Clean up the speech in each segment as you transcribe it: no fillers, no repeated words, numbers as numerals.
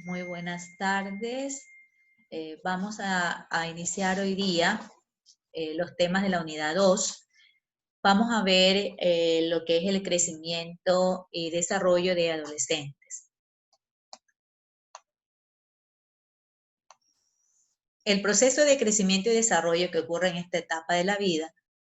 Muy buenas tardes. Vamos a iniciar hoy día los temas de la unidad 2. Vamos a ver lo que es el crecimiento y desarrollo de adolescentes. El proceso de crecimiento y desarrollo que ocurre en esta etapa de la vida,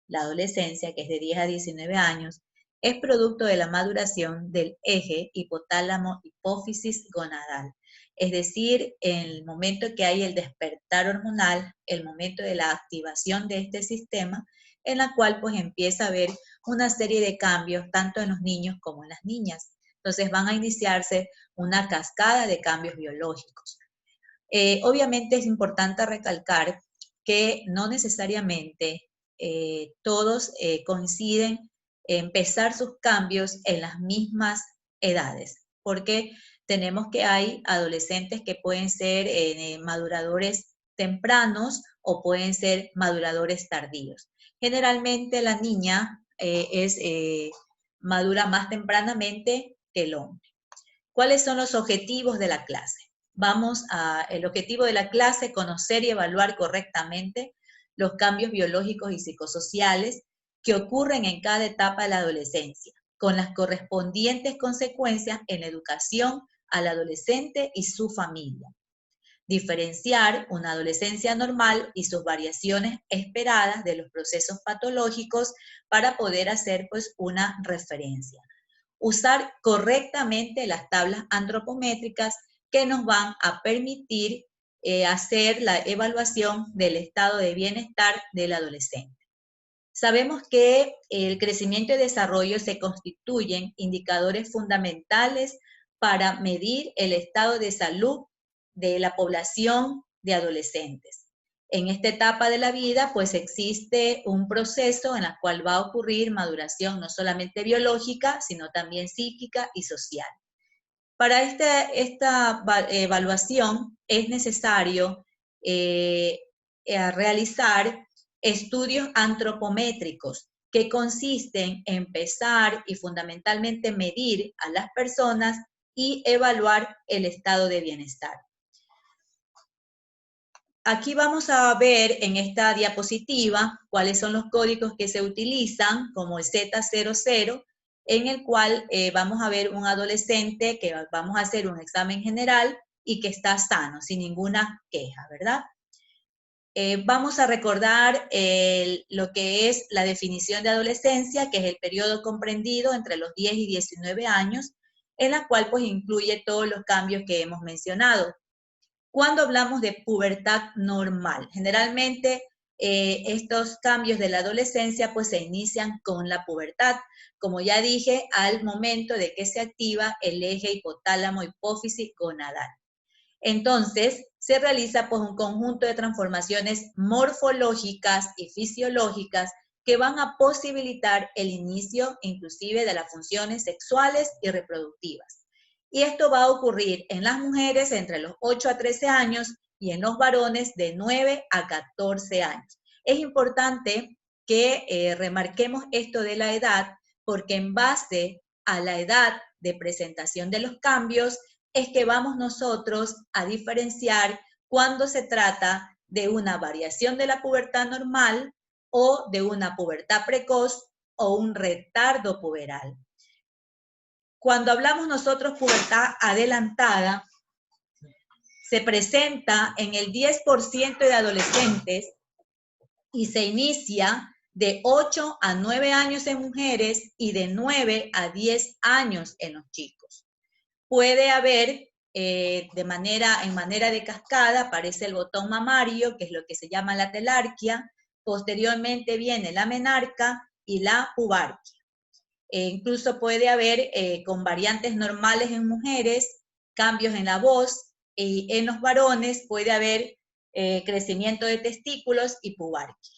la adolescencia, que es de 10 a 19 años, es producto de la maduración del eje hipotálamo-hipófisis gonadal. Es decir, en el momento que hay el despertar hormonal, el momento de la activación de este sistema, en la cual pues empieza a haber una serie de cambios tanto en los niños como en las niñas. Entonces van a iniciarse una cascada de cambios biológicos. Obviamente es importante recalcar que no necesariamente todos coinciden en empezar sus cambios en las mismas edades, porque tenemos que hay adolescentes que pueden ser maduradores tempranos o pueden ser maduradores tardíos. Generalmente la niña madura más tempranamente que el hombre. ¿Cuáles son los objetivos de la clase? El objetivo de la clase, conocer y evaluar correctamente los cambios biológicos y psicosociales que ocurren en cada etapa de la adolescencia, con las correspondientes consecuencias en la educación al adolescente y su familia. Diferenciar una adolescencia normal y sus variaciones esperadas de los procesos patológicos para poder hacer pues una referencia. Usar correctamente las tablas antropométricas que nos van a permitir hacer la evaluación del estado de bienestar del adolescente. Sabemos que el crecimiento y desarrollo se constituyen indicadores fundamentales para medir el estado de salud de la población de adolescentes. En esta etapa de la vida, pues existe un proceso en el cual va a ocurrir maduración no solamente biológica, sino también psíquica y social. Para esta evaluación es necesario realizar estudios antropométricos que consisten en pesar y fundamentalmente medir a las personas y evaluar el estado de bienestar. Aquí vamos a ver en esta diapositiva cuáles son los códigos que se utilizan, como el Z00, en el cual vamos a ver un adolescente que vamos a hacer un examen general y que está sano, sin ninguna queja, ¿verdad? Vamos a recordar lo que es la definición de adolescencia, que es el periodo comprendido entre los 10 y 19 años, en la cual pues incluye todos los cambios que hemos mencionado. Cuando hablamos de pubertad normal, generalmente estos cambios de la adolescencia pues se inician con la pubertad, como ya dije, al momento de que se activa el eje hipotálamo-hipófisis gonadal. Entonces, se realiza pues un conjunto de transformaciones morfológicas y fisiológicas que van a posibilitar el inicio inclusive de las funciones sexuales y reproductivas. Y esto va a ocurrir en las mujeres entre los 8 a 13 años y en los varones de 9 a 14 años. Es importante que remarquemos esto de la edad porque en base a la edad de presentación de los cambios es que vamos nosotros a diferenciar cuando se trata de una variación de la pubertad normal o de una pubertad precoz o un retardo puberal. Cuando hablamos nosotros pubertad adelantada, se presenta en el 10% de adolescentes y se inicia de 8 a 9 años en mujeres y de 9 a 10 años en los chicos. Puede haber, en manera de cascada, aparece el botón mamario, que es lo que se llama la telarquia, posteriormente viene la menarca y la pubarquia. Incluso puede haber, con variantes normales en mujeres, cambios en la voz, y en los varones puede haber crecimiento de testículos y pubarquia.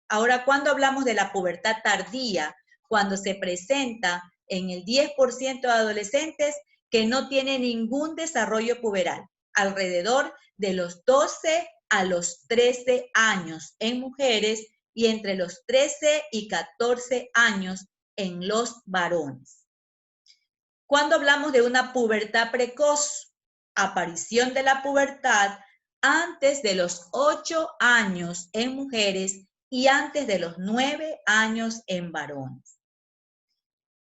Ahora, cuando hablamos de la pubertad tardía, cuando se presenta en el 10% de adolescentes que no tiene ningún desarrollo puberal, alrededor de los 12 a los 13 años en mujeres y entre los 13 y 14 años en los varones. Cuando hablamos de una pubertad precoz, aparición de la pubertad antes de los 8 años en mujeres y antes de los 9 años en varones.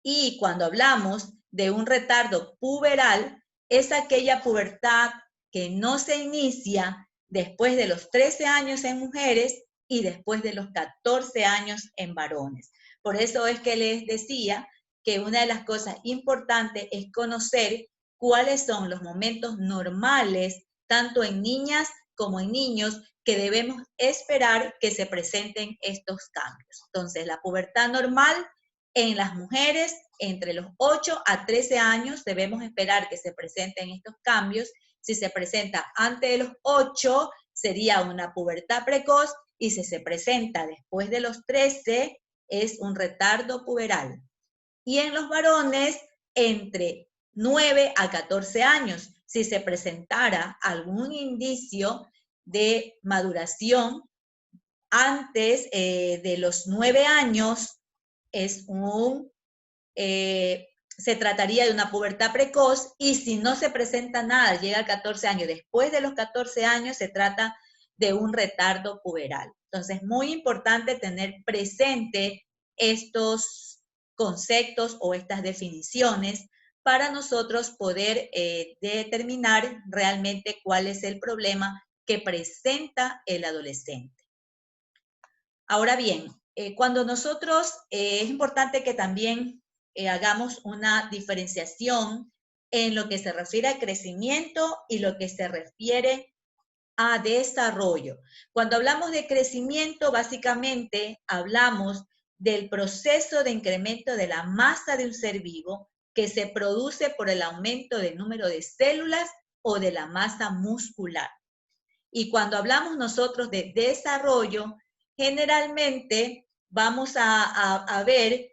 Y cuando hablamos de un retardo puberal, es aquella pubertad que no se inicia después de los 13 años en mujeres y después de los 14 años en varones. Por eso es que les decía que una de las cosas importantes es conocer cuáles son los momentos normales, tanto en niñas como en niños, que debemos esperar que se presenten estos cambios. Entonces, la pubertad normal en las mujeres entre los 8 a 13 años debemos esperar que se presenten estos cambios. Si se presenta antes de los 8, sería una pubertad precoz, y si se presenta después de los 13, es un retardo puberal. Y en los varones, entre 9 a 14 años, si se presentara algún indicio de maduración antes de los 9 años, se trataría de una pubertad precoz, y si no se presenta nada, llega a 14 años, después de los 14 años se trata de un retardo puberal. Entonces, muy importante tener presente estos conceptos o estas definiciones para nosotros poder determinar realmente cuál es el problema que presenta el adolescente. Ahora bien, cuando nosotros, es importante que también hagamos una diferenciación en lo que se refiere a crecimiento y lo que se refiere a desarrollo. Cuando hablamos de crecimiento, básicamente hablamos del proceso de incremento de la masa de un ser vivo que se produce por el aumento del número de células o de la masa muscular. Y cuando hablamos nosotros de desarrollo, generalmente vamos a ver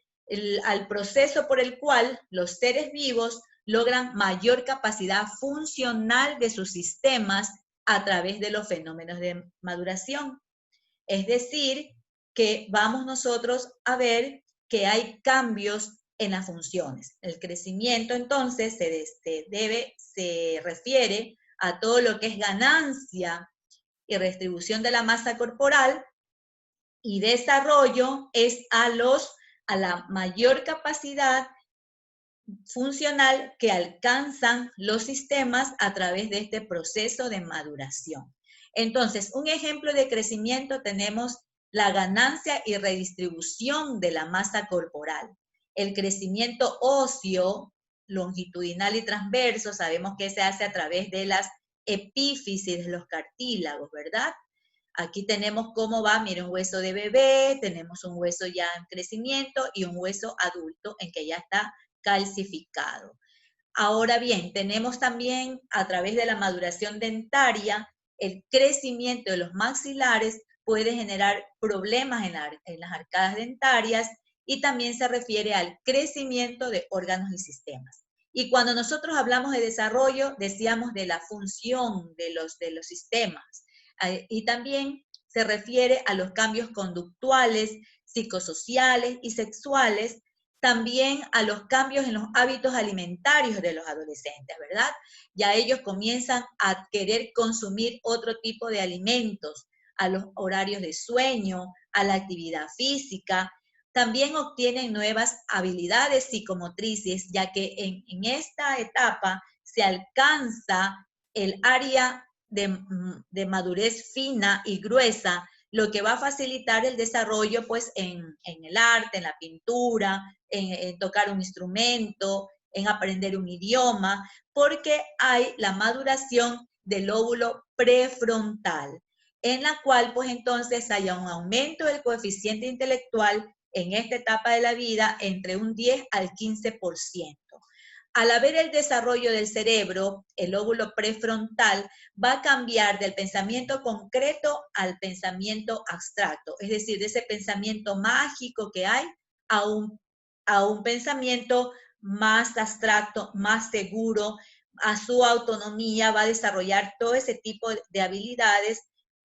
al proceso por el cual los seres vivos logran mayor capacidad funcional de sus sistemas a través de los fenómenos de maduración. Es decir, que vamos nosotros a ver que hay cambios en las funciones. El crecimiento, entonces, se refiere a todo lo que es ganancia y redistribución de la masa corporal, y desarrollo es a la mayor capacidad funcional que alcanzan los sistemas a través de este proceso de maduración. Entonces, un ejemplo de crecimiento tenemos la ganancia y redistribución de la masa corporal. El crecimiento óseo, longitudinal y transverso, sabemos que se hace a través de las epífisis de los cartílagos, ¿verdad? Aquí tenemos cómo va, miren, un hueso de bebé, tenemos un hueso ya en crecimiento y un hueso adulto en que ya está calcificado. Ahora bien, tenemos también a través de la maduración dentaria, el crecimiento de los maxilares puede generar problemas en las arcadas dentarias, y también se refiere al crecimiento de órganos y sistemas. Y cuando nosotros hablamos de desarrollo, decíamos de la función de los sistemas, y también se refiere a los cambios conductuales, psicosociales y sexuales, también a los cambios en los hábitos alimentarios de los adolescentes, ¿verdad? Ya ellos comienzan a querer consumir otro tipo de alimentos, a los horarios de sueño, a la actividad física. También obtienen nuevas habilidades psicomotrices, ya que en esta etapa se alcanza el área de madurez fina y gruesa, lo que va a facilitar el desarrollo pues en el arte, en la pintura, en tocar un instrumento, en aprender un idioma, porque hay la maduración del lóbulo prefrontal, en la cual pues entonces haya un aumento del coeficiente intelectual en esta etapa de la vida entre un 10 al 15%. Al haber el desarrollo del cerebro, el lóbulo prefrontal va a cambiar del pensamiento concreto al pensamiento abstracto, es decir, de ese pensamiento mágico que hay a un pensamiento más abstracto, más seguro. A su autonomía va a desarrollar todo ese tipo de habilidades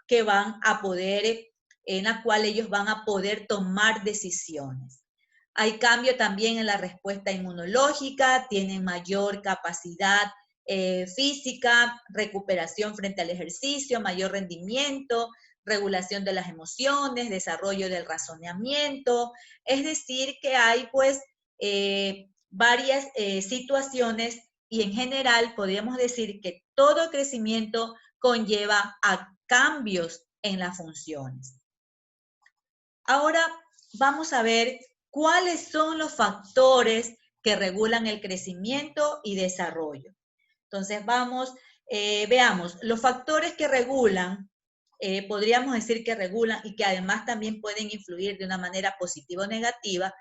que van a poder, en la cual ellos van a poder tomar decisiones. Hay cambio también en la respuesta inmunológica, tienen mayor capacidad física, recuperación frente al ejercicio, mayor rendimiento, regulación de las emociones, desarrollo del razonamiento. Es decir, que hay pues varias situaciones y en general podríamos decir que todo crecimiento conlleva a cambios en las funciones. Ahora vamos a ver cuáles son los factores que regulan el crecimiento y desarrollo. Entonces veamos, los factores que regulan, podríamos decir que regulan y que además también pueden influir de una manera positiva o negativa,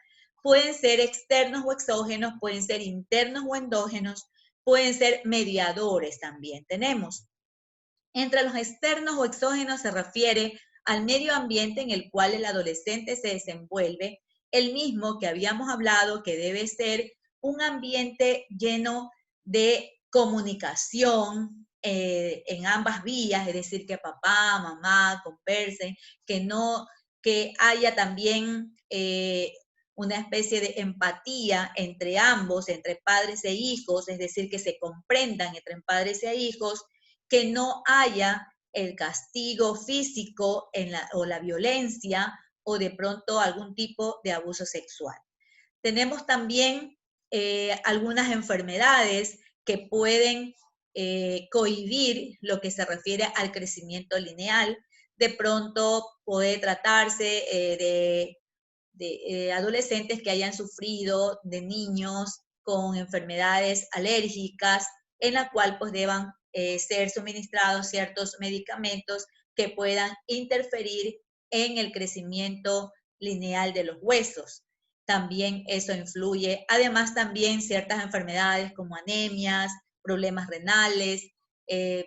pueden ser externos o exógenos, pueden ser internos o endógenos, pueden ser mediadores también. Tenemos, entre los externos o exógenos se refiere al medio ambiente en el cual el adolescente se desenvuelve, el mismo que habíamos hablado que debe ser un ambiente lleno de comunicación en ambas vías, es decir, que papá, mamá conversen, que haya también una especie de empatía entre ambos, entre padres e hijos, es decir, que se comprendan entre padres e hijos, que no haya el castigo físico o la violencia o de pronto algún tipo de abuso sexual. Tenemos también algunas enfermedades que pueden cohibir lo que se refiere al crecimiento lineal. De pronto puede tratarse de adolescentes que hayan sufrido, de niños con enfermedades alérgicas, en la cual pues deban ser suministrados ciertos medicamentos que puedan interferir en el crecimiento lineal de los huesos. También eso influye. Además también ciertas enfermedades como anemias, problemas renales,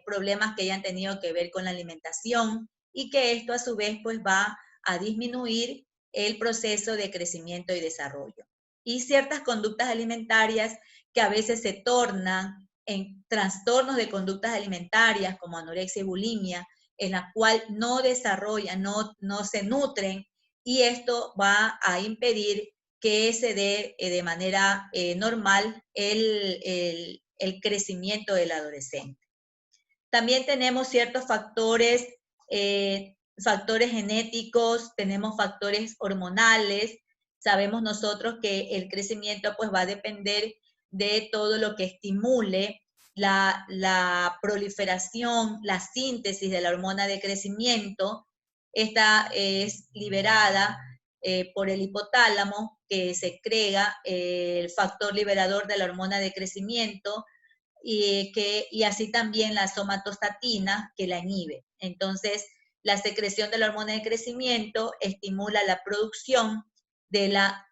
problemas que hayan tenido que ver con la alimentación y que esto a su vez pues va a disminuir el proceso de crecimiento y desarrollo. Y ciertas conductas alimentarias que a veces se tornan en trastornos de conductas alimentarias como anorexia y bulimia, en la cual no desarrollan, no se nutren, y esto va a impedir que se dé de manera normal el crecimiento del adolescente. También tenemos ciertos factores genéticos, tenemos factores hormonales. Sabemos nosotros que el crecimiento pues va a depender de todo lo que estimule la proliferación, la síntesis de la hormona de crecimiento. Esta es liberada por el hipotálamo, que segrega el factor liberador de la hormona de crecimiento, y así también la somatostatina, que la inhibe. Entonces, la secreción de la hormona de crecimiento estimula la producción de la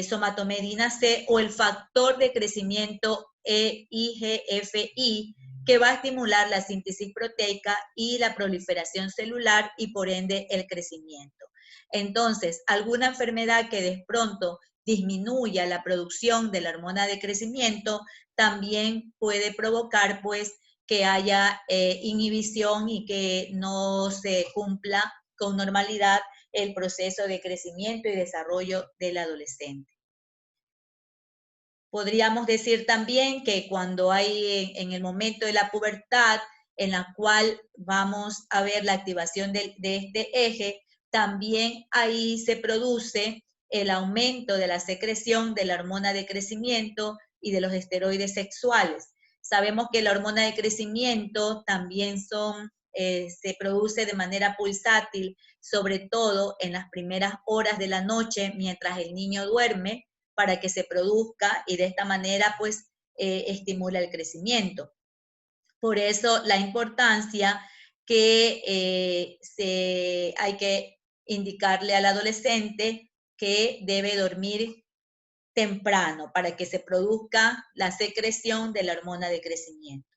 somatomedina C o el factor de crecimiento IGFI, que va a estimular la síntesis proteica y la proliferación celular y por ende el crecimiento. Entonces, alguna enfermedad que de pronto disminuya la producción de la hormona de crecimiento también puede provocar pues que haya inhibición y que no se cumpla con normalidad el proceso de crecimiento y desarrollo del adolescente. Podríamos decir también que cuando hay en el momento de la pubertad, en la cual vamos a ver la activación de este eje, también ahí se produce el aumento de la secreción de la hormona de crecimiento y de los esteroides sexuales. Sabemos que la hormona de crecimiento también se produce de manera pulsátil, sobre todo en las primeras horas de la noche mientras el niño duerme, para que se produzca y de esta manera pues estimula el crecimiento. Por eso la importancia que hay que indicarle al adolescente que debe dormir temprano para que se produzca la secreción de la hormona de crecimiento.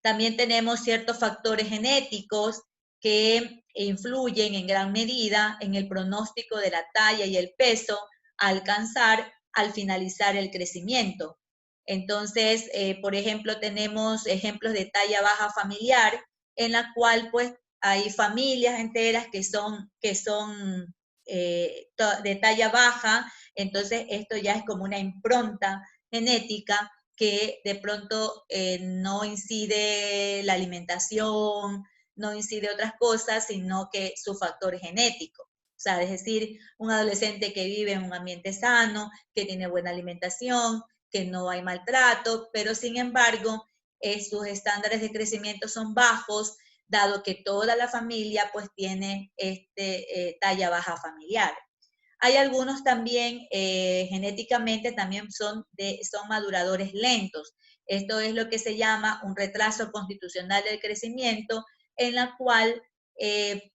También tenemos ciertos factores genéticos que influyen en gran medida en el pronóstico de la talla y el peso a alcanzar al finalizar el crecimiento. Entonces, por ejemplo, tenemos ejemplos de talla baja familiar, en la cual pues hay familias enteras que son de talla baja. Entonces esto ya es como una impronta genética que de pronto no incide la alimentación, no incide otras cosas, sino que su factor genético. O sea, es decir, un adolescente que vive en un ambiente sano, que tiene buena alimentación, que no hay maltrato, pero sin embargo, sus estándares de crecimiento son bajos, dado que toda la familia pues tiene talla baja familiar. Hay algunos también, genéticamente también son maduradores lentos. Esto es lo que se llama un retraso constitucional del crecimiento, en la cual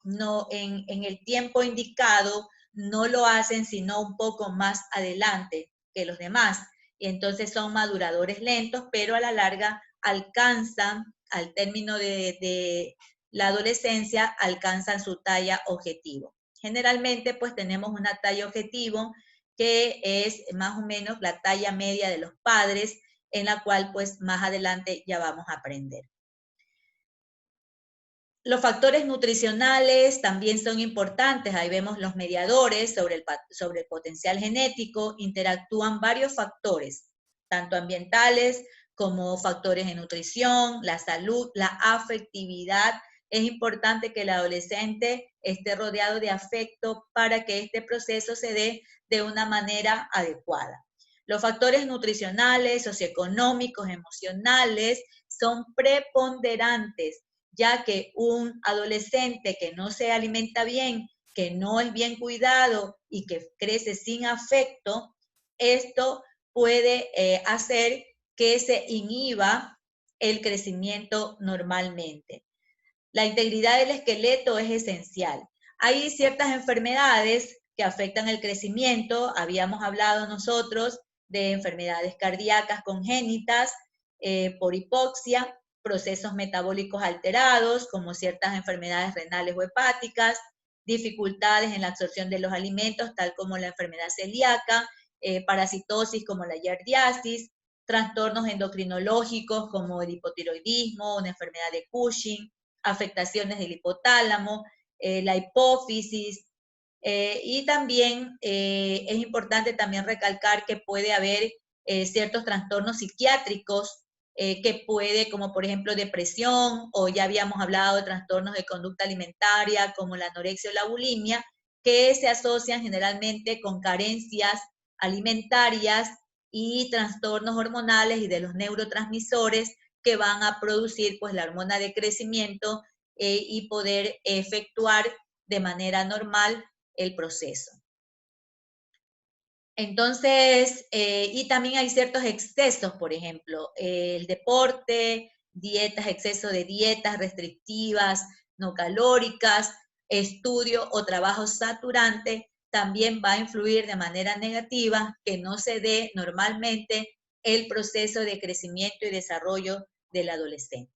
no, en el tiempo indicado no lo hacen sino un poco más adelante que los demás. Y entonces son maduradores lentos, pero a la larga alcanzan, al término de la adolescencia, alcanzan su talla objetivo. Generalmente, pues tenemos una talla objetivo que es más o menos la talla media de los padres, en la cual pues más adelante ya vamos a aprender. Los factores nutricionales también son importantes. Ahí vemos los mediadores sobre el potencial genético. Interactúan varios factores, tanto ambientales como factores de nutrición, la salud, la afectividad. Es importante que el adolescente esté rodeado de afecto para que este proceso se dé de una manera adecuada. Los factores nutricionales, socioeconómicos, emocionales son preponderantes, ya que un adolescente que no se alimenta bien, que no es bien cuidado y que crece sin afecto, esto puede hacer que se inhiba el crecimiento normalmente. La integridad del esqueleto es esencial. Hay ciertas enfermedades que afectan el crecimiento. Habíamos hablado nosotros de enfermedades cardíacas congénitas por hipoxia, procesos metabólicos alterados, como ciertas enfermedades renales o hepáticas, dificultades en la absorción de los alimentos, tal como la enfermedad celíaca, parasitosis como la yardiasis, trastornos endocrinológicos como el hipotiroidismo, una enfermedad de Cushing, afectaciones del hipotálamo, la hipófisis, y también es importante también recalcar que puede haber ciertos trastornos psiquiátricos que puede, como por ejemplo depresión, o ya habíamos hablado de trastornos de conducta alimentaria como la anorexia o la bulimia, que se asocian generalmente con carencias alimentarias y trastornos hormonales y de los neurotransmisores que van a producir pues la hormona de crecimiento y poder efectuar de manera normal el proceso. Entonces, y también hay ciertos excesos, por ejemplo, el deporte, dietas, exceso de dietas restrictivas, no calóricas, estudio o trabajo saturante, también va a influir de manera negativa que no se dé normalmente el proceso de crecimiento y desarrollo del adolescente.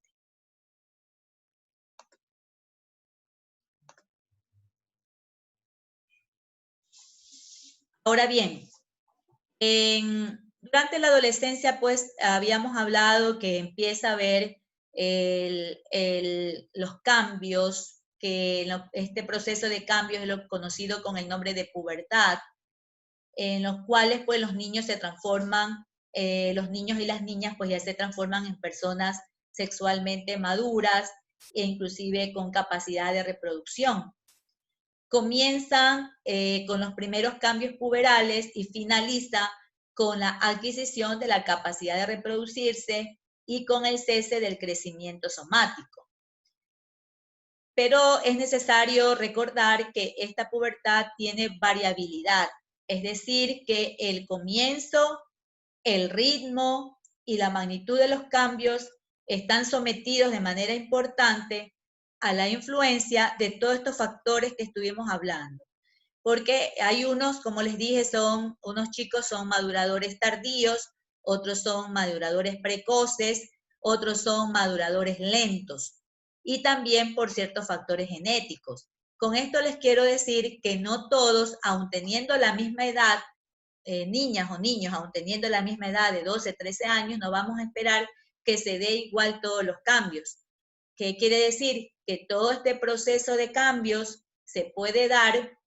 Ahora bien, durante la adolescencia, pues, habíamos hablado que empieza a haber los cambios, que este proceso de cambios es lo conocido con el nombre de pubertad, en los cuales, pues, los niños se transforman, los niños y las niñas, pues, ya se transforman en personas sexualmente maduras e inclusive con capacidad de reproducción. Comienzan con los primeros cambios puberales y finaliza con la adquisición de la capacidad de reproducirse y con el cese del crecimiento somático. Pero es necesario recordar que esta pubertad tiene variabilidad, es decir, que el comienzo, el ritmo y la magnitud de los cambios están sometidos de manera importante a la influencia de todos estos factores que estuvimos hablando. Porque hay unos, como les dije, unos chicos son maduradores tardíos, otros son maduradores precoces, otros son maduradores lentos, y también por ciertos factores genéticos. Con esto les quiero decir que no todos, aun teniendo la misma edad, niñas o niños, aun teniendo la misma edad de 12, 13 años, no vamos a esperar que se dé igual todos los cambios. ¿Qué quiere decir? Que todo este proceso de cambios se puede dar,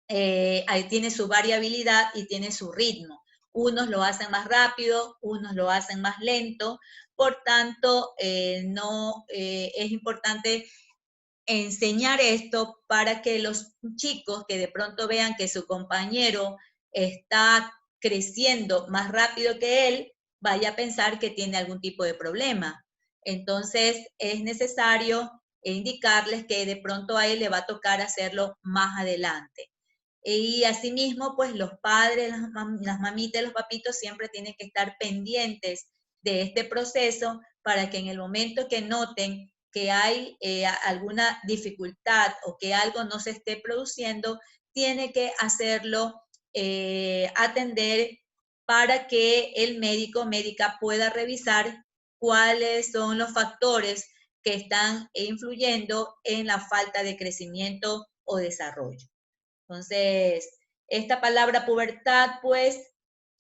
ahí tiene su variabilidad y tiene su ritmo. Unos lo hacen más rápido, unos lo hacen más lento, por tanto, es importante enseñar esto para que los chicos que de pronto vean que su compañero está creciendo más rápido que él, vaya a pensar que tiene algún tipo de problema. Entonces, es necesario indicarles que de pronto a él le va a tocar hacerlo más adelante. Y asimismo, pues los padres, las mamitas, los papitos siempre tienen que estar pendientes de este proceso para que en el momento que noten que hay alguna dificultad o que algo no se esté produciendo, tiene que hacerlo atender para que el médico o médica pueda revisar cuáles son los factores que están influyendo en la falta de crecimiento o desarrollo. Entonces, esta palabra pubertad, pues,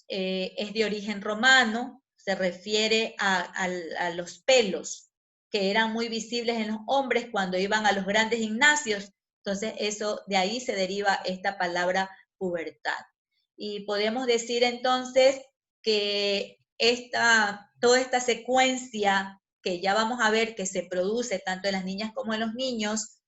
es de origen romano, se refiere a los pelos que eran muy visibles en los hombres cuando iban a los grandes gimnasios. Entonces, de ahí se deriva esta palabra pubertad. Y podemos decir entonces que toda esta secuencia que ya vamos a ver que se produce tanto en las niñas como en los niños,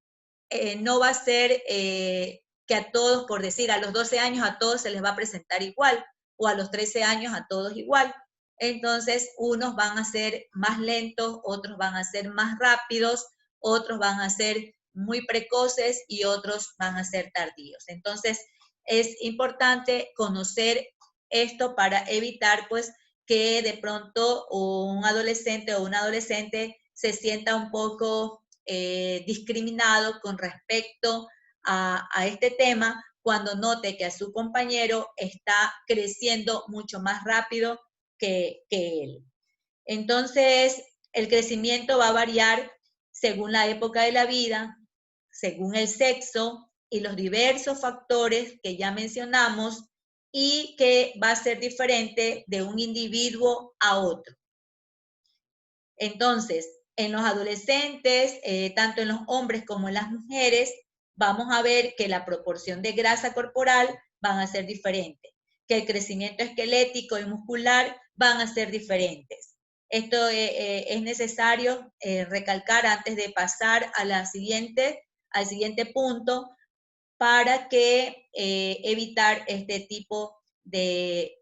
no va a ser que a todos, por decir, a los 12 años a todos se les va a presentar igual, o a los 13 años a todos igual. Entonces, unos van a ser más lentos, otros van a ser más rápidos, otros van a ser muy precoces y otros van a ser tardíos. Entonces, es importante conocer esto para evitar, pues, que de pronto un adolescente o una adolescente se sienta un poco discriminado con respecto a este tema cuando note que a su compañero está creciendo mucho más rápido que él. Entonces, el crecimiento va a variar según la época de la vida, según el sexo y los diversos factores que ya mencionamos y que va a ser diferente de un individuo a otro. Entonces, en los adolescentes, tanto en los hombres como en las mujeres, vamos a ver que la proporción de grasa corporal van a ser diferentes, que el crecimiento esquelético y muscular van a ser diferentes. Esto es necesario recalcar antes de pasar al siguiente punto para que evitar este tipo de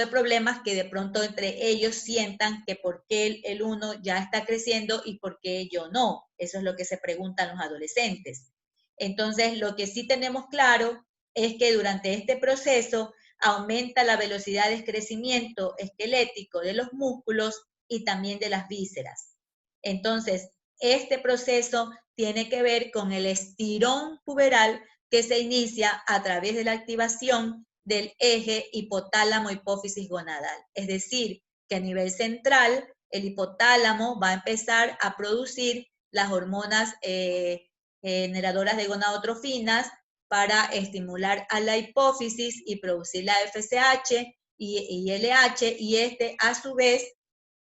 problemas que de pronto entre ellos sientan que por qué el uno ya está creciendo y por qué yo no. Eso es lo que se preguntan los adolescentes. Entonces, lo que sí tenemos claro es que durante este proceso aumenta la velocidad de crecimiento esquelético de los músculos y también de las vísceras. Entonces, este proceso tiene que ver con el estirón puberal que se inicia a través de la activación del eje hipotálamo-hipófisis gonadal. Es decir, que a nivel central, el hipotálamo va a empezar a producir las hormonas generadoras de gonadotrofinas para estimular a la hipófisis y producir la FSH y LH, y este a su vez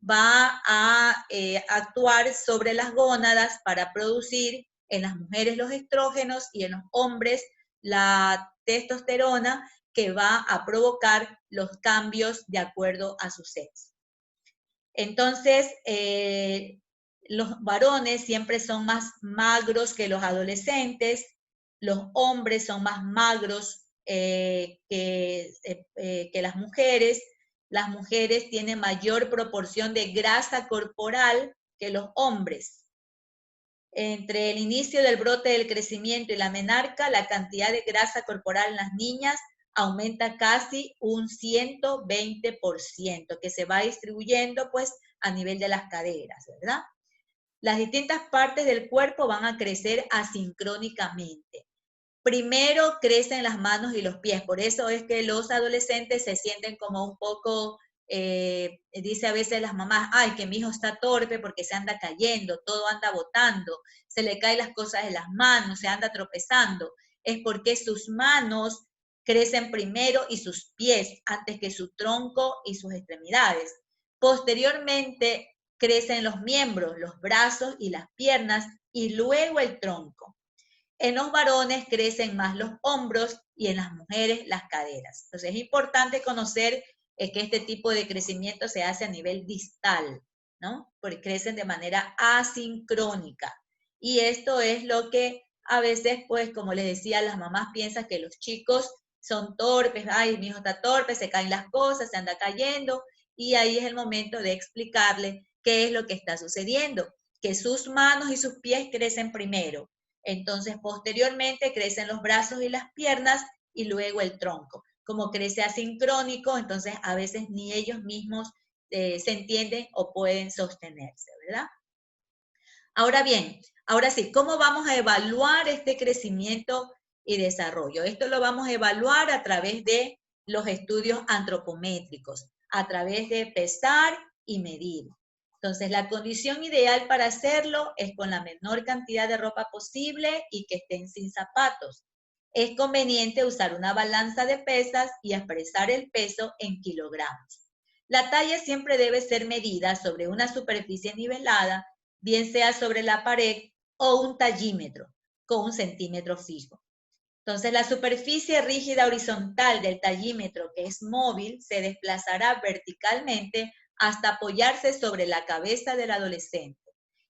va a actuar sobre las gónadas para producir en las mujeres los estrógenos y en los hombres la testosterona, que va a provocar los cambios de acuerdo a su sexo. Entonces, los varones siempre son más magros que los adolescentes, los hombres son más magros que las mujeres tienen mayor proporción de grasa corporal que los hombres. Entre el inicio del brote del crecimiento y la menarca, la cantidad de grasa corporal en las niñas aumenta casi un 120%, que se va distribuyendo pues a nivel de las caderas, ¿verdad? Las distintas partes del cuerpo van a crecer asincrónicamente. Primero crecen las manos y los pies, por eso es que los adolescentes se sienten como un poco, dice a veces las mamás, ay, que mi hijo está torpe porque se anda cayendo, todo anda botando, se le caen las cosas de las manos, se anda tropezando. Es porque sus manos crecen primero y sus pies antes que su tronco y sus extremidades. Posteriormente crecen los miembros, los brazos y las piernas y luego el tronco. En los varones crecen más los hombros y en las mujeres las caderas. Entonces es importante conocer que este tipo de crecimiento se hace a nivel distal, ¿no? Porque crecen de manera asincrónica. Y esto es lo que a veces, pues, como les decía, las mamás piensan que los chicos son torpes, ay, mi hijo está torpe, se caen las cosas, se anda cayendo, y ahí es el momento de explicarle qué es lo que está sucediendo, que sus manos y sus pies crecen primero, entonces posteriormente crecen los brazos y las piernas y luego el tronco. Como crece asincrónico, entonces a veces ni ellos mismos se entienden o pueden sostenerse, ¿verdad? Ahora bien, ahora sí, ¿cómo vamos a evaluar este crecimiento y desarrollo? Esto lo vamos a evaluar a través de los estudios antropométricos, a través de pesar y medir. Entonces, la condición ideal para hacerlo es con la menor cantidad de ropa posible y que estén sin zapatos. Es conveniente usar una balanza de pesas y expresar el peso en kilogramos. La talla siempre debe ser medida sobre una superficie nivelada, bien sea sobre la pared o un tallímetro con un centímetro fijo. Entonces, la superficie rígida horizontal del tallímetro, que es móvil, se desplazará verticalmente hasta apoyarse sobre la cabeza del adolescente.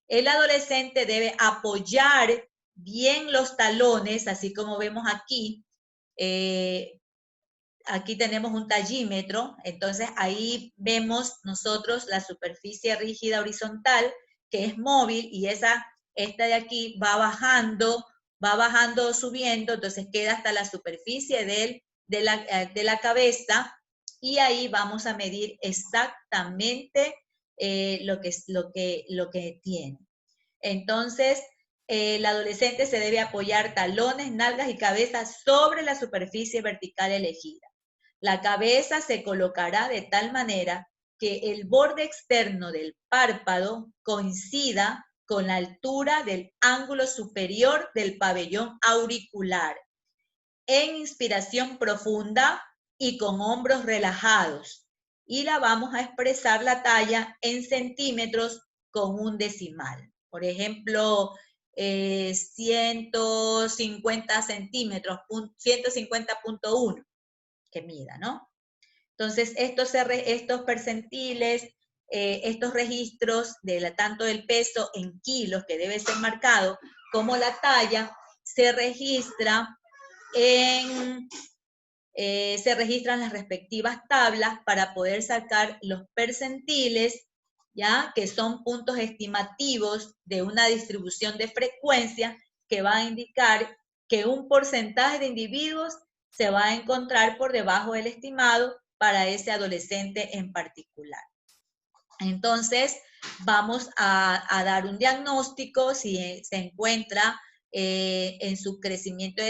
El adolescente debe apoyar bien los talones, así como vemos aquí. Aquí tenemos un tallímetro, entonces ahí vemos nosotros la superficie rígida horizontal, que es móvil, y esta de aquí va bajando, subiendo, entonces queda hasta la superficie de la cabeza, y ahí vamos a medir exactamente lo que tiene. Entonces, el adolescente se debe apoyar talones, nalgas y cabeza sobre la superficie vertical elegida. La cabeza se colocará de tal manera que el borde externo del párpado coincida con la altura del ángulo superior del pabellón auricular, en inspiración profunda y con hombros relajados. Y la vamos a expresar la talla en centímetros con un decimal. Por ejemplo, 150 centímetros, 150.1 que mida, ¿no? Entonces, estos percentiles, estos registros tanto del peso en kilos, que debe ser marcado, como la talla, se registran las respectivas tablas para poder sacar los percentiles, ¿ya? Que son puntos estimativos de una distribución de frecuencia que va a indicar que un porcentaje de individuos se va a encontrar por debajo del estimado para ese adolescente en particular. Entonces, vamos a dar un diagnóstico si se encuentra en su crecimiento,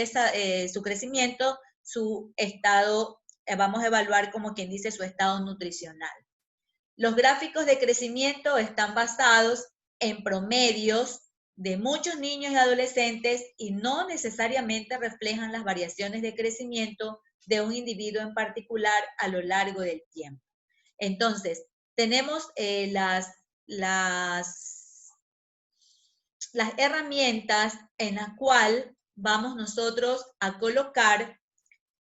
su estado, vamos a evaluar como quien dice su estado nutricional. Los gráficos de crecimiento están basados en promedios de muchos niños y adolescentes y no necesariamente reflejan las variaciones de crecimiento de un individuo en particular a lo largo del tiempo. Entonces, tenemos las herramientas en las cuales vamos nosotros a colocar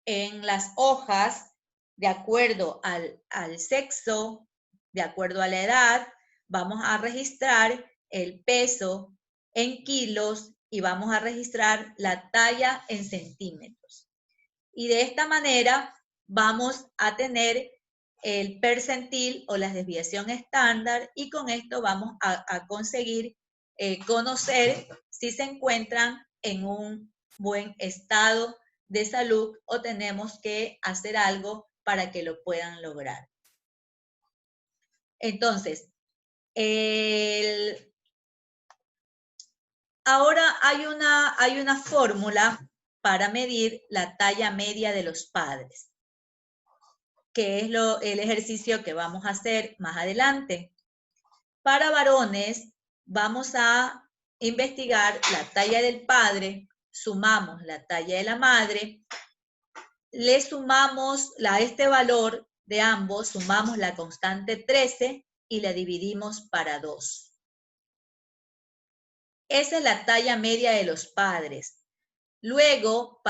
en las hojas, de acuerdo al sexo, de acuerdo a la edad, vamos a registrar el peso en kilos y vamos a registrar la talla en centímetros. Y de esta manera vamos a tener el percentil o la desviación estándar, y con esto vamos a conseguir conocer si se encuentran en un buen estado de salud o tenemos que hacer algo para que lo puedan lograr. Entonces, ahora hay una fórmula para medir la talla media de los padres, que es el ejercicio que vamos a hacer más adelante. Para varones, vamos a investigar la talla del padre, sumamos la talla de la madre, le sumamos este valor de ambos, sumamos la constante 13 y la dividimos para 2. Esa es la talla media de los padres. Luego,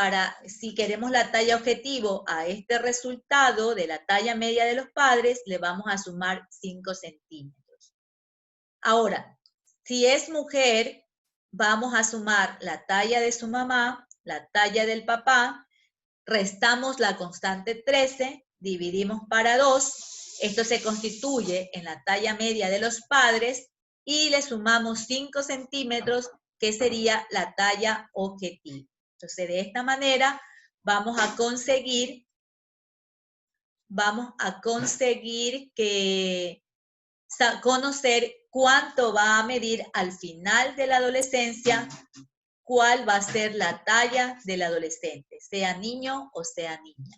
si queremos la talla objetivo a este resultado de la talla media de los padres, le vamos a sumar 5 centímetros. Ahora, si es mujer, vamos a sumar la talla de su mamá, la talla del papá, restamos la constante 13, dividimos para 2, esto se constituye en la talla media de los padres y le sumamos 5 centímetros, que sería la talla objetiva. Entonces, de esta manera vamos a conseguir conocer cuánto va a medir al final de la adolescencia, cuál va a ser la talla del adolescente, sea niño o sea niña.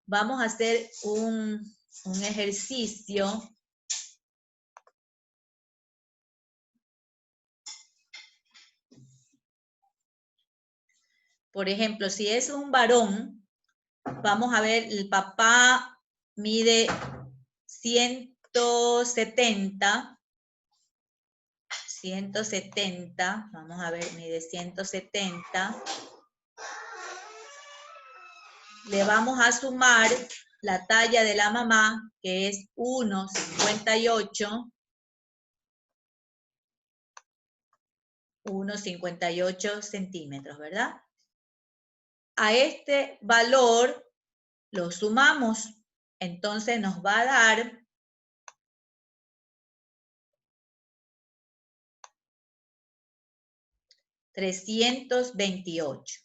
Vamos a hacer un ejercicio. Por ejemplo, si es un varón, vamos a ver, el papá mide 170, vamos a ver, mide 170. Le vamos a sumar la talla de la mamá, que es 1,58. 1,58 centímetros, ¿verdad? A este valor lo sumamos, entonces nos va a dar 328.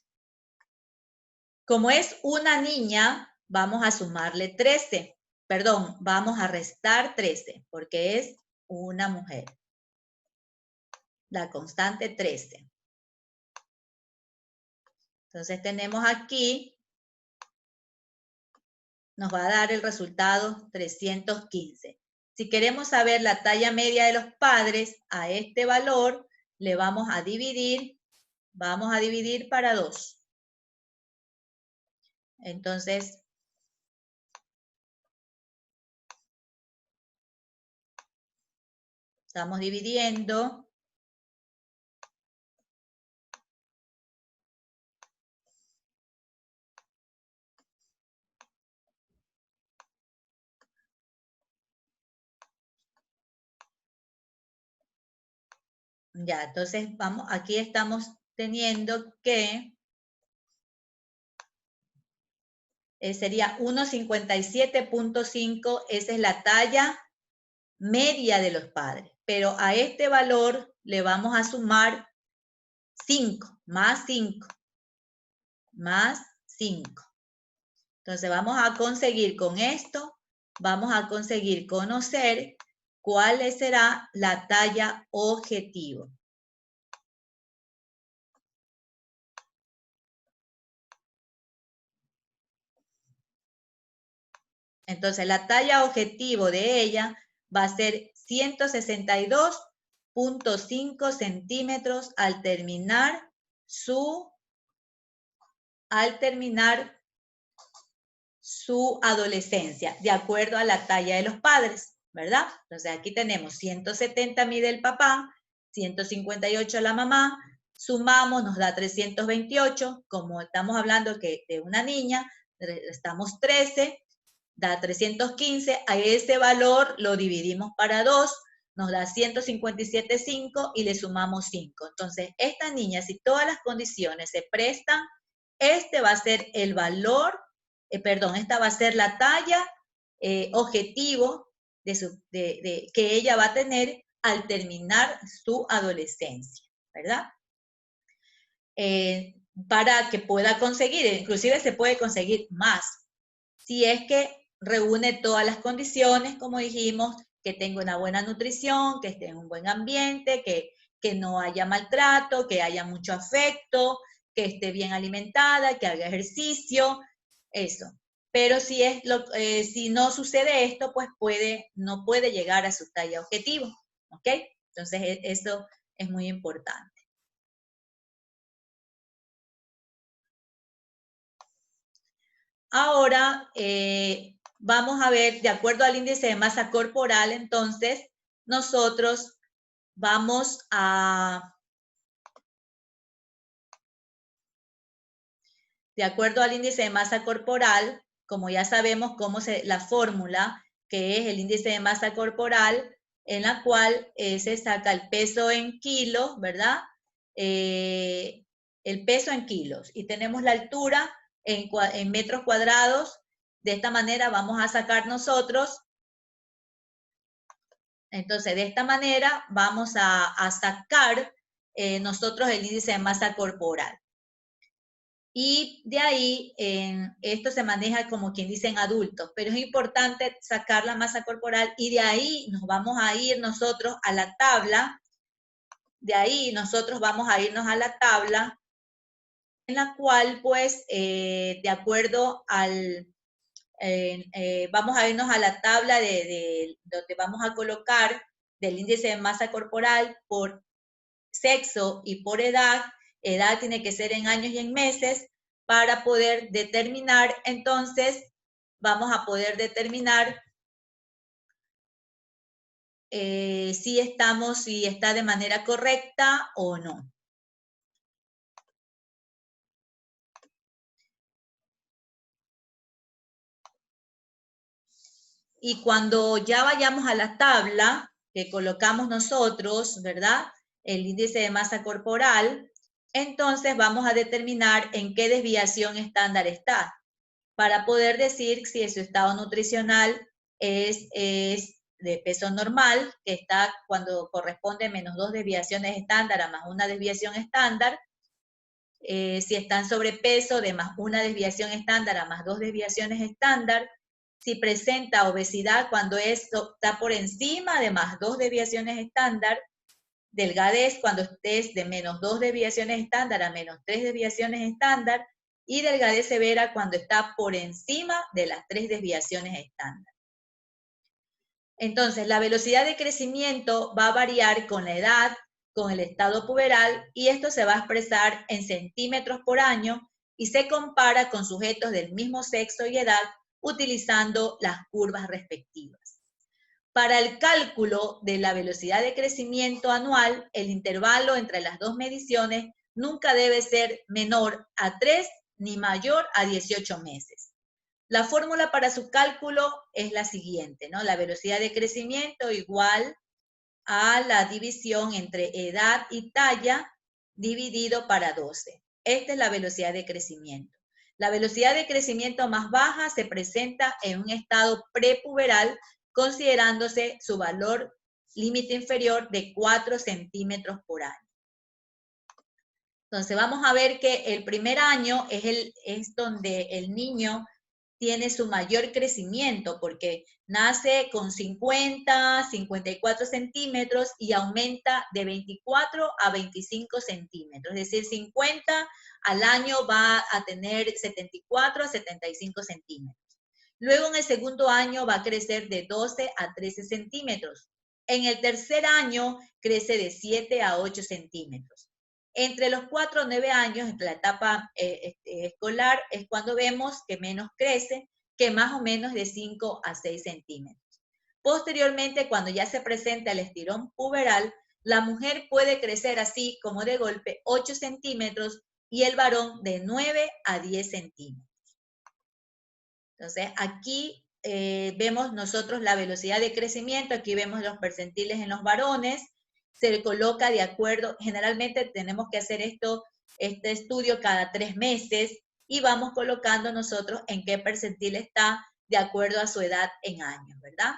Como es una niña, vamos a sumarle 13. Perdón, vamos a restar 13, porque es una mujer. La constante 13. Entonces tenemos aquí, nos va a dar el resultado 315. Si queremos saber la talla media de los padres, a este valor le vamos a dividir para 2. Entonces, estamos dividiendo. Ya, entonces aquí estamos teniendo que sería 1,57.5, esa es la talla media de los padres. Pero a este valor le vamos a sumar 5, más 5, más 5. Entonces vamos a conseguir con esto, vamos a conseguir conocer cuál será la talla objetivo. Entonces la talla objetivo de ella va a ser 162.5 centímetros al terminar su adolescencia, de acuerdo a la talla de los padres, ¿verdad? Entonces aquí tenemos 170 mide el papá, 158 la mamá, sumamos, nos da 328, como estamos hablando que de una niña, estamos 13, da 315, a ese valor lo dividimos para 2, nos da 157.5 y le sumamos 5. Entonces, esta niña, si todas las condiciones se prestan, este va a ser el valor, esta va a ser la talla objetivo que ella va a tener al terminar su adolescencia, ¿verdad? Para que pueda conseguir, inclusive se puede conseguir más, si es que reúne todas las condiciones, como dijimos, que tenga una buena nutrición, que esté en un buen ambiente, que no haya maltrato, que haya mucho afecto, que esté bien alimentada, que haga ejercicio, eso. Pero si no sucede esto, pues no puede llegar a su talla objetivo, ¿ok? Entonces, eso es muy importante. Ahora, vamos a ver, de acuerdo al índice de masa corporal, entonces, nosotros vamos a de acuerdo al índice de masa corporal, como ya sabemos la fórmula, que es el índice de masa corporal, en la cual se saca el peso en kilos, ¿verdad? El peso en kilos. Y tenemos la altura en metros cuadrados. De esta manera vamos a sacar nosotros. Entonces, de esta manera vamos a sacar nosotros el índice de masa corporal. Y de ahí, esto se maneja como quien dice en adultos, pero es importante sacar la masa corporal y de ahí nos vamos a ir nosotros a la tabla. De ahí nosotros vamos a irnos a la tabla en la cual, pues, de acuerdo al, vamos a irnos a la tabla de donde vamos a colocar del índice de masa corporal por sexo y por edad. Edad tiene que ser en años y en meses para poder determinar, entonces, vamos a poder determinar si está de manera correcta o no. Y cuando ya vayamos a la tabla que colocamos nosotros, ¿verdad? El índice de masa corporal, entonces vamos a determinar en qué desviación estándar está, para poder decir si su estado nutricional es de peso normal, que está cuando corresponde menos 2 desviaciones estándar a más una desviación estándar, si está en sobrepeso de más una desviación estándar a más 2 desviaciones estándar, si presenta obesidad cuando esto está por encima de más 2 desviaciones estándar, delgadez cuando estés de menos 2 desviaciones estándar a menos 3 desviaciones estándar, y delgadez severa cuando está por encima de las 3 desviaciones estándar. Entonces, la velocidad de crecimiento va a variar con la edad, con el estado puberal, y esto se va a expresar en centímetros por año y se compara con sujetos del mismo sexo y edad utilizando las curvas respectivas. Para el cálculo de la velocidad de crecimiento anual, el intervalo entre las dos mediciones nunca debe ser menor a 3 ni mayor a 18 meses. La fórmula para su cálculo es la siguiente, ¿no? La velocidad de crecimiento igual a la división entre edad y talla dividido para 12. Esta es la velocidad de crecimiento. La velocidad de crecimiento más baja se presenta en un estado prepuberal, considerándose su valor límite inferior de 4 centímetros por año. Entonces vamos a ver que el primer año es donde el niño tiene su mayor crecimiento, porque nace con 50, 54 centímetros y aumenta de 24 a 25 centímetros. Es decir, 50 al año va a tener 74 a 75 centímetros. Luego en el segundo año va a crecer de 12 a 13 centímetros. En el tercer año crece de 7 a 8 centímetros. Entre los 4 a 9 años, entre la etapa escolar, es cuando vemos que menos crece, que más o menos de 5 a 6 centímetros. Posteriormente, cuando ya se presenta el estirón puberal, la mujer puede crecer así como de golpe 8 centímetros y el varón de 9 a 10 centímetros. Entonces, aquí vemos nosotros la velocidad de crecimiento, aquí vemos los percentiles en los varones, se coloca de acuerdo, generalmente tenemos que hacer este estudio cada 3 meses y vamos colocando nosotros en qué percentil está de acuerdo a su edad en años, ¿verdad?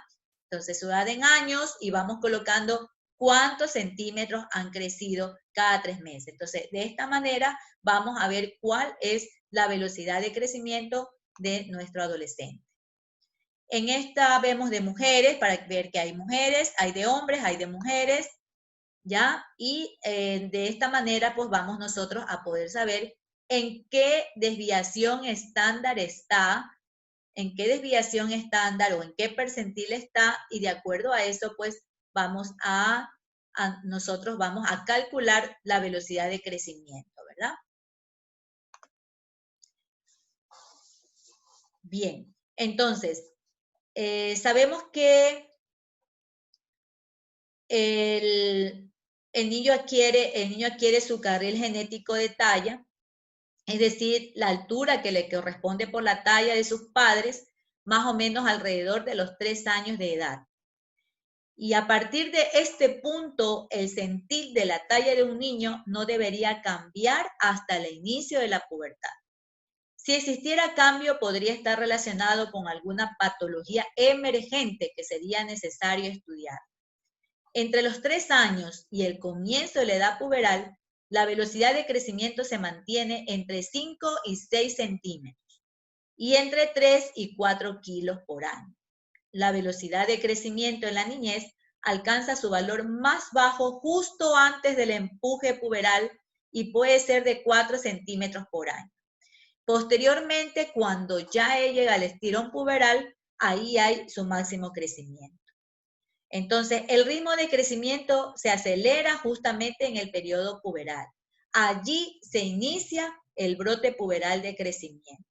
Entonces, su edad en años y vamos colocando cuántos centímetros han crecido cada 3 meses. Entonces, de esta manera vamos a ver cuál es la velocidad de crecimiento de nuestro adolescente. En esta vemos de mujeres, para ver que hay mujeres, hay de hombres, hay de mujeres, ¿ya? Y de esta manera, pues vamos nosotros a poder saber en qué desviación estándar está, en qué desviación estándar o en qué percentil está, y de acuerdo a eso, pues nosotros vamos a calcular la velocidad de crecimiento, ¿verdad? Bien, entonces, sabemos que el niño adquiere su carril genético de talla es decir, la altura que le corresponde por la talla de sus padres, más o menos alrededor de los 3 años de edad. Y a partir de este punto, el centil de la talla de un niño no debería cambiar hasta el inicio de la pubertad. Si existiera cambio, podría estar relacionado con alguna patología emergente que sería necesario estudiar. Entre los 3 años y el comienzo de la edad puberal, la velocidad de crecimiento se mantiene entre 5 y 6 centímetros y entre 3 y 4 kilos por año. La velocidad de crecimiento en la niñez alcanza su valor más bajo justo antes del empuje puberal y puede ser de 4 centímetros por año. Posteriormente, cuando ya llega al estirón puberal, ahí hay su máximo crecimiento. Entonces, el ritmo de crecimiento se acelera justamente en el periodo puberal. Allí se inicia el brote puberal de crecimiento.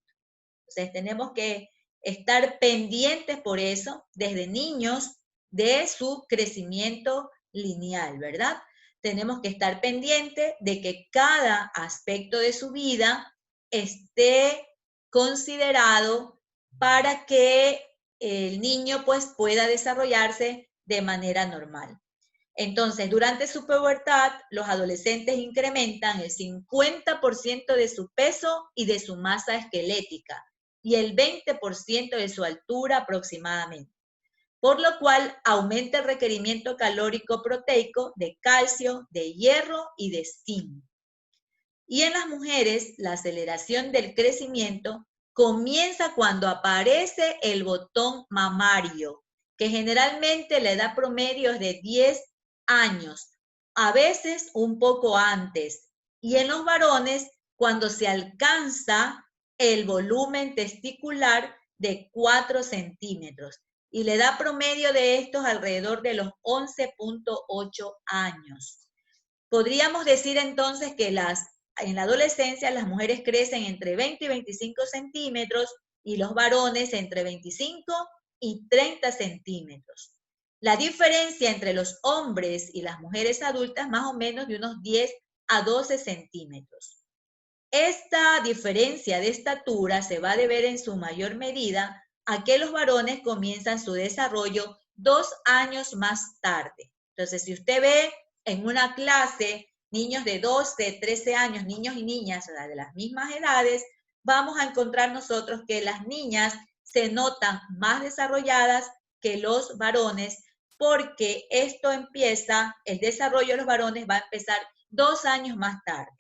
Entonces, tenemos que estar pendientes por eso, desde niños, de su crecimiento lineal, ¿verdad? Tenemos que estar pendientes de que cada aspecto de su vida esté considerado para que el niño pues pueda desarrollarse de manera normal. Entonces, durante su pubertad, los adolescentes incrementan el 50% de su peso y de su masa esquelética y el 20% de su altura aproximadamente, por lo cual aumenta el requerimiento calórico proteico de calcio, de hierro y de zinc. Y en las mujeres, la aceleración del crecimiento comienza cuando aparece el botón mamario, que generalmente la edad promedio es de 10 años, a veces un poco antes. Y en los varones, cuando se alcanza el volumen testicular de 4 centímetros. Y la edad promedio de estos alrededor de los 11.8 años. Podríamos decir entonces que en la adolescencia las mujeres crecen entre 20 y 25 centímetros y los varones entre 25 y 30 centímetros. La diferencia entre los hombres y las mujeres adultas más o menos de unos 10 a 12 centímetros. Esta diferencia de estatura se va a deber en su mayor medida a que los varones comienzan su desarrollo 2 años más tarde. Entonces, si usted ve en una clase niños de 12, 13 años, niños y niñas de las mismas edades, vamos a encontrar nosotros que las niñas se notan más desarrolladas que los varones porque esto empieza, el desarrollo de los varones va a empezar 2 años más tarde.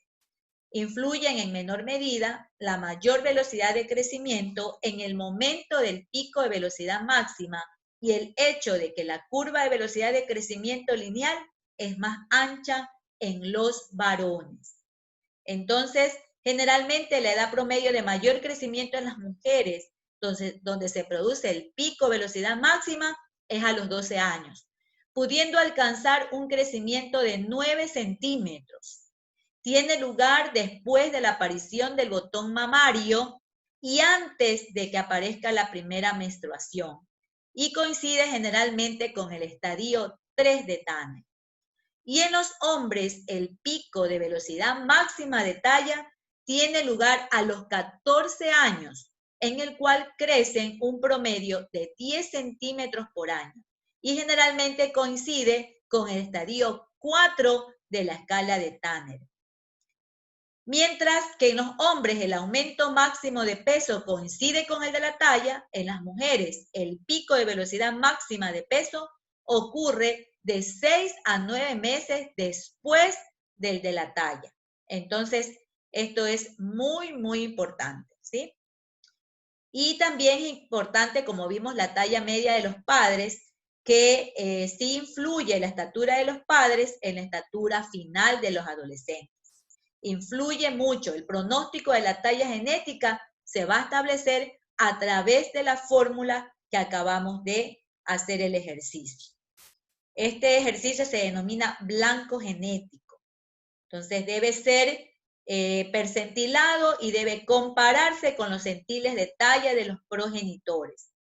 Influyen en menor medida la mayor velocidad de crecimiento en el momento del pico de velocidad máxima y el hecho de que la curva de velocidad de crecimiento lineal es más ancha en los varones. Entonces, generalmente la edad promedio de mayor crecimiento en las mujeres, entonces, donde se produce el pico de velocidad máxima, es a los 12 años, pudiendo alcanzar un crecimiento de 9 centímetros. Tiene lugar después de la aparición del botón mamario y antes de que aparezca la primera menstruación, y coincide generalmente con el estadio 3 de Tanner. Y en los hombres, el pico de velocidad máxima de talla tiene lugar a los 14 años, en el cual crecen un promedio de 10 centímetros por año, y generalmente coincide con el estadio 4 de la escala de Tanner. Mientras que en los hombres el aumento máximo de peso coincide con el de la talla, en las mujeres el pico de velocidad máxima de peso ocurre de 6 a 9 meses después del de la talla. Entonces, esto es muy, muy importante, ¿sí? Y también es importante, como vimos, la talla media de los padres, que sí influye la estatura de los padres en la estatura final de los adolescentes. Influye mucho. El pronóstico de la talla genética se va a establecer a través de la fórmula que acabamos de hacer el ejercicio. Este ejercicio se denomina blanco genético. Entonces debe ser percentilado y debe compararse con los centiles de talla de los progenitores.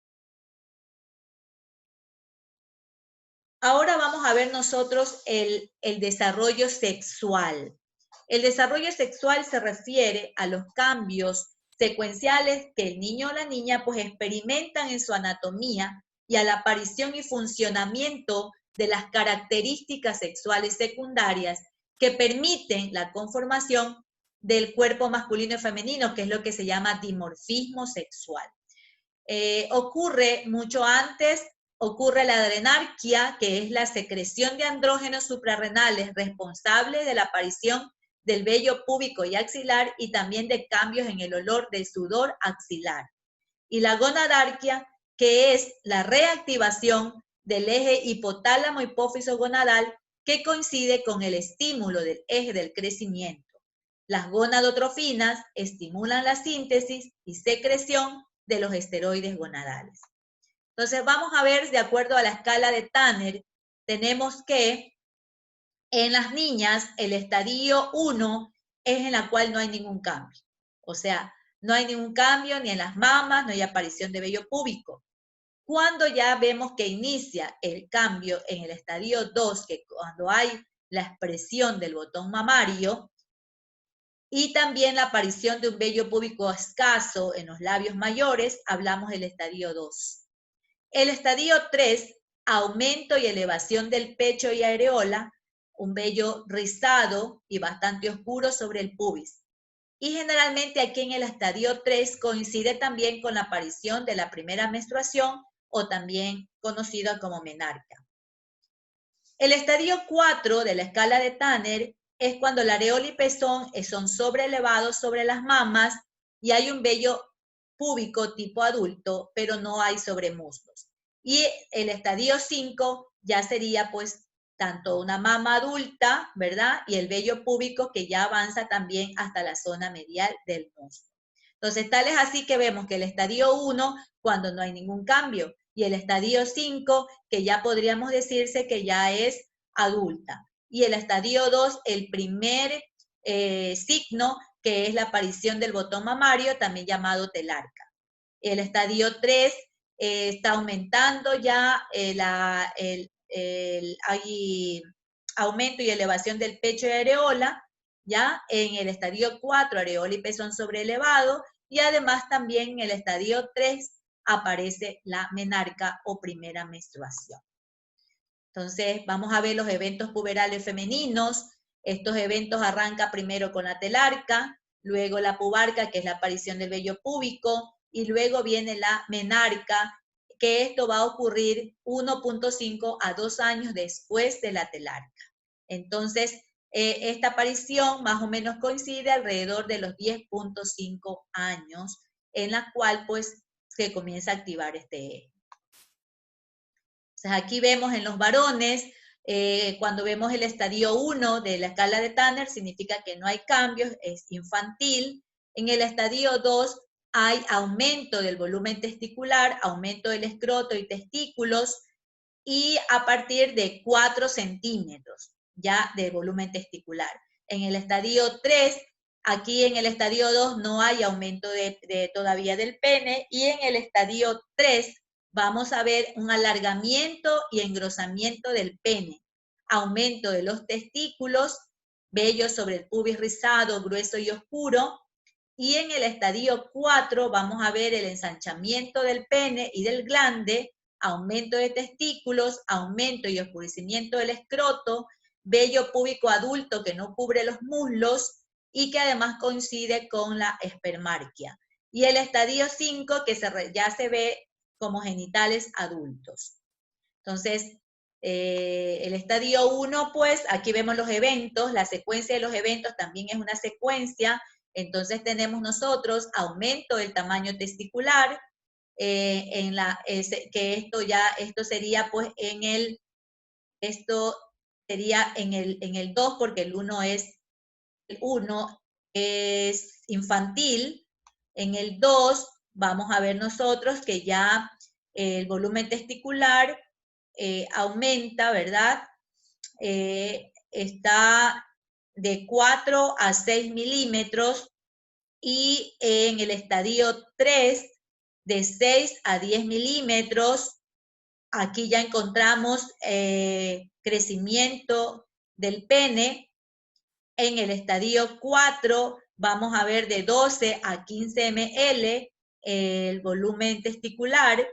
Ahora vamos a ver nosotros el desarrollo sexual. El desarrollo sexual se refiere a los cambios secuenciales que el niño o la niña pues experimentan en su anatomía y a la aparición y funcionamiento de las características sexuales secundarias que permiten la conformación del cuerpo masculino y femenino, que es lo que se llama dimorfismo sexual. Ocurre mucho antes, ocurre la adrenarquia, que es la secreción de andrógenos suprarrenales responsable de la aparición del vello púbico y axilar y también de cambios en el olor del sudor axilar. Y la gonadarquia, que es la reactivación del eje hipotálamo-hipófiso gonadal que coincide con el estímulo del eje del crecimiento. Las gonadotrofinas estimulan la síntesis y secreción de los esteroides gonadales. Entonces vamos a ver, de acuerdo a la escala de Tanner, tenemos que en las niñas el estadio 1 es en la cual no hay ningún cambio. O sea, no hay ningún cambio ni en las mamas, no hay aparición de vello púbico. Cuando ya vemos que inicia el cambio en el estadio 2, que cuando hay la expresión del botón mamario, y también la aparición de un vello púbico escaso en los labios mayores, hablamos del estadio 2. El estadio 3, aumento y elevación del pecho y areola, un vello rizado y bastante oscuro sobre el pubis. Y generalmente aquí en el estadio 3 coincide también con la aparición de la primera menstruación o también conocida como menarca. El estadio 4 de la escala de Tanner es cuando la areola y pezón son sobreelevados sobre las mamas y hay un vello púbico tipo adulto, pero no hay sobremuslos. Y el estadio 5 ya sería pues tanto una mama adulta, ¿verdad? Y el vello púbico que ya avanza también hasta la zona medial del muslo. Entonces, tal es así que vemos que el estadio 1, cuando no hay ningún cambio, y el estadio 5, que ya podríamos decirse que ya es adulta. Y el estadio 2, el primer signo, que es la aparición del botón mamario, también llamado telarca. El estadio 3 está aumentando ya hay aumento y elevación del pecho y areola, ya en el estadio 4, areola y pezón sobreelevado, y además también en el estadio 3 aparece la menarca o primera menstruación. Entonces, vamos a ver los eventos puberales femeninos. Estos eventos arrancan primero con la telarca, luego la pubarca, que es la aparición del vello púbico, y luego viene la menarca, que esto va a ocurrir 1.5 a 2 años después de la telarca. Entonces, esta aparición más o menos coincide alrededor de los 10.5 años, en la cual pues se comienza a activar este eje. Entonces, aquí vemos en los varones, cuando vemos el estadio 1 de la escala de Tanner, significa que no hay cambios, es infantil. En el estadio 2 hay aumento del volumen testicular, aumento del escroto y testículos, y a partir de 4 centímetros ya de volumen testicular. En el estadio 3, aquí en el estadio 2 no hay aumento todavía del pene, y en el estadio 3 vamos a ver un alargamiento y engrosamiento del pene, aumento de los testículos, vellos sobre el pubis rizado, grueso y oscuro, y en el estadio 4 vamos a ver el ensanchamiento del pene y del glande, aumento de testículos, aumento y oscurecimiento del escroto, vello púbico adulto que no cubre los muslos y que además coincide con la espermarquia. Y el estadio 5 que ya se ve como genitales adultos. Entonces, el estadio 1, pues, aquí vemos los eventos, la secuencia de los eventos también es una secuencia. Entonces tenemos nosotros aumento del tamaño testicular, que esto sería pues esto sería en el 2, porque el 1 es infantil. En el 2 vamos a ver nosotros que ya el volumen testicular aumenta, ¿verdad? Está de 4 a 6 milímetros, y en el estadio 3 de 6 a 10 milímetros. Aquí ya encontramos crecimiento del pene, En el estadio 4 vamos a ver de 12 a 15 ml el volumen testicular,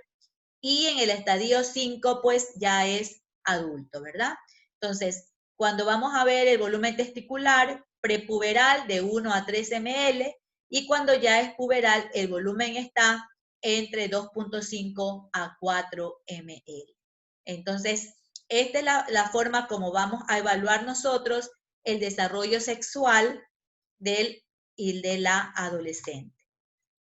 y en el estadio 5 pues ya es adulto, ¿verdad? Entonces, cuando vamos a ver el volumen testicular prepuberal de 1 a 3 ml, y cuando ya es puberal el volumen está entre 2.5 a 4 ml. Entonces, esta es la forma como vamos a evaluar nosotros el desarrollo sexual del y de la adolescente.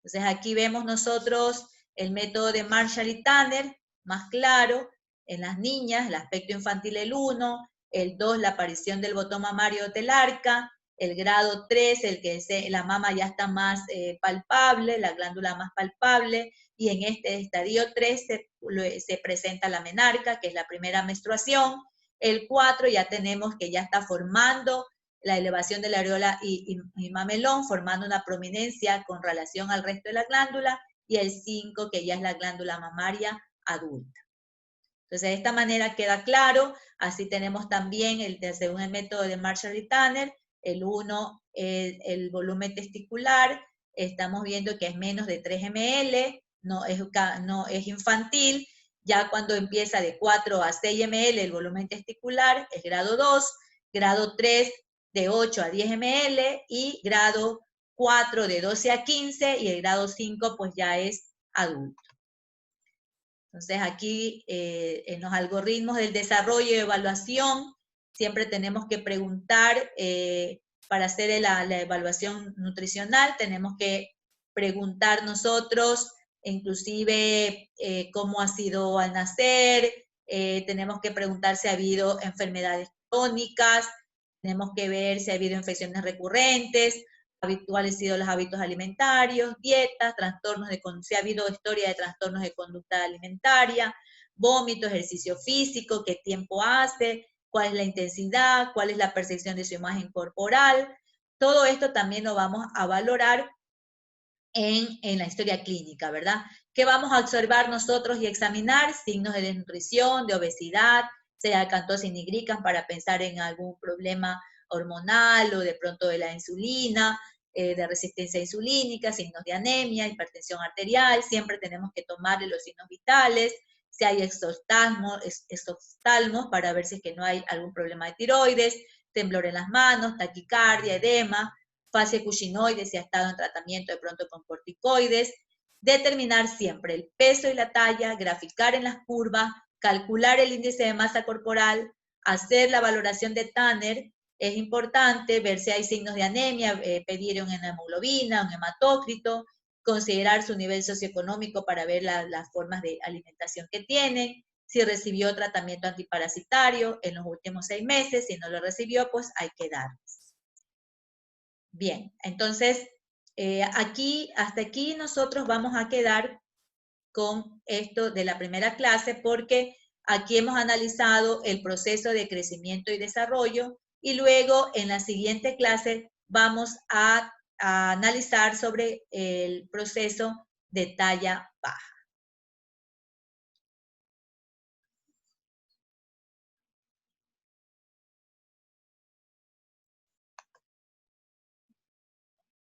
Entonces, aquí vemos nosotros el método de Marshall y Tanner, más claro, en las niñas, el aspecto infantil el 1, el 2, la aparición del botón mamario del arca, el grado 3, el que la mama ya está más palpable, la glándula más palpable, y en este estadio 3 se presenta la menarca, que es la primera menstruación. El 4 ya tenemos que ya está formando la elevación de la areola y mamelón, formando una prominencia con relación al resto de la glándula, y el 5, que ya es la glándula mamaria adulta. Entonces, de esta manera queda claro. Así tenemos también, según el método de Marshall y Tanner, el 1, el volumen testicular, estamos viendo que es menos de 3 ml, no es infantil. Ya cuando empieza de 4 a 6 ml el volumen testicular es grado 2, grado 3 de 8 a 10 ml, y grado 4 de 12 a 15, y el grado 5 pues ya es adulto. Entonces aquí en los algoritmos del desarrollo y evaluación siempre tenemos que preguntar, para hacer la evaluación nutricional, tenemos que preguntar nosotros inclusive cómo ha sido al nacer, tenemos que preguntar si ha habido enfermedades crónicas, tenemos que ver si ha habido infecciones recurrentes, cuáles han sido los hábitos alimentarios, dietas, trastornos si ha habido historia de trastornos de conducta alimentaria, vómito, ejercicio físico, qué tiempo hace, cuál es la intensidad, cuál es la percepción de su imagen corporal. Todo esto también lo vamos a valorar en la historia clínica, ¿verdad? ¿Qué vamos a observar nosotros y examinar? Signos de desnutrición, de obesidad, sea acantosis nigricans para pensar en algún problema hormonal o de pronto de la insulina, de resistencia insulínica, signos de anemia, hipertensión arterial. Siempre tenemos que tomarle los signos vitales, si hay exoftalmos para ver si es que no hay algún problema de tiroides, temblor en las manos, taquicardia, edema, fase cushinoide si ha estado en tratamiento de pronto con corticoides. Determinar siempre el peso y la talla, graficar en las curvas, calcular el índice de masa corporal, hacer la valoración de Tanner. Es importante ver si hay signos de anemia, pedir una hemoglobina, un hematócrito, considerar su nivel socioeconómico para ver las formas de alimentación que tienen, si recibió tratamiento antiparasitario en los últimos 6 meses, si no lo recibió, pues hay que darles. Bien, entonces, hasta aquí nosotros vamos a quedar con esto de la primera clase, porque aquí hemos analizado el proceso de crecimiento y desarrollo, y luego en la siguiente clase vamos a analizar sobre el proceso de talla baja.